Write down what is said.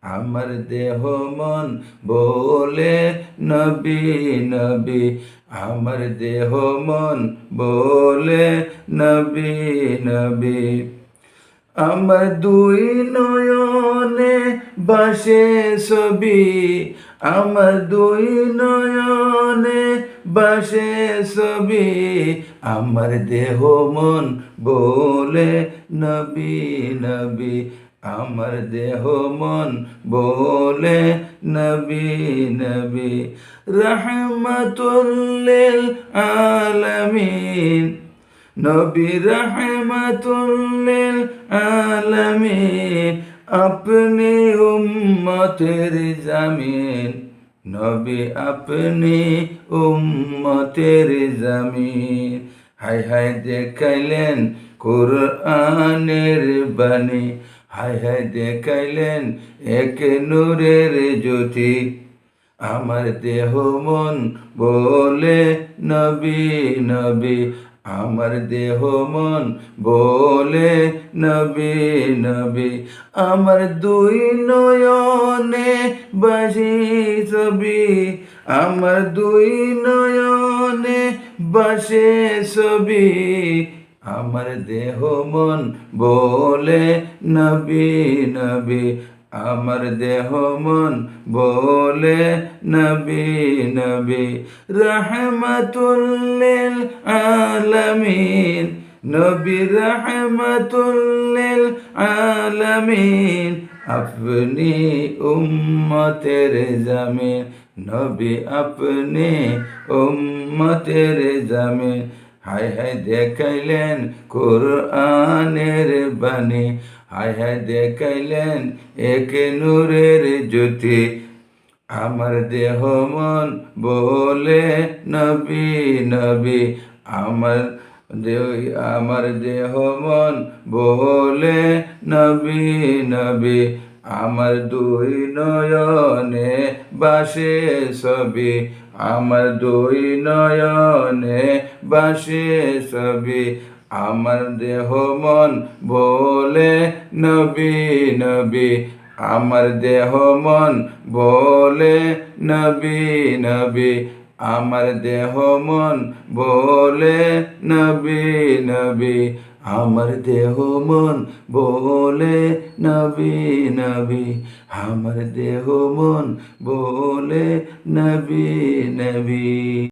আমার দেহ মন বলে নবী নবী, আমার দেহ মন বলে নবী নবী। আমার দুই নয়নে বাসে ছবি, আমার দুই নয়নে বাসে ছবি, আমার দেহ মন বলে নবী নবী, আমার দেহ মন বলে নবী নবী। রহমাতুল লিল আলামিন, নবী রহমাতুল লিল আলামিন, আপনি উম্মতের জামিন, নবী আপনি উম্মতের জামিন। হায় হায় দেখাইলেন কুরআনের বাণী, হায় হায় দেখাইলেন এক নূরের জ্যোতি, আমার দেহ মন বলে নবী নবী, আমার দেহ মন বলে নবী নবী। আমার দুই নয়নে বাসি ছবি, আমার দুই নয়নে বাসে ছবি, আমার দেহ মন বলে নবী নবী, আমার দেহ মন বলে নবী নবী। রহমাতুল লিল আলামিন, নবী রহমাতুল লিল আলামিন, আপনি উম্মতের জামিন, নবী আপনি উম্মতের জামিন। হায় হায় দেখাইলেন কুরআনের বাণী, হায় হায় দেখাইলেন এক নূরের জ্যোতি, আমার দেহ মন বলে নবী নবী, আমার দেহ মন বলে নবী নবী। আমার দুই নয়নে বাসে ছবি, আমার দুই নয়নে বাসে ছবি, আমার দেহ মন বলে নবী নবী, আমার দেহ মন বলে নবী নবী, আমার দেহ মন বলে নবী নবী, আমার দেহ মন বলে নবী নবী, আমার দেহ মন বলে নবী নবী।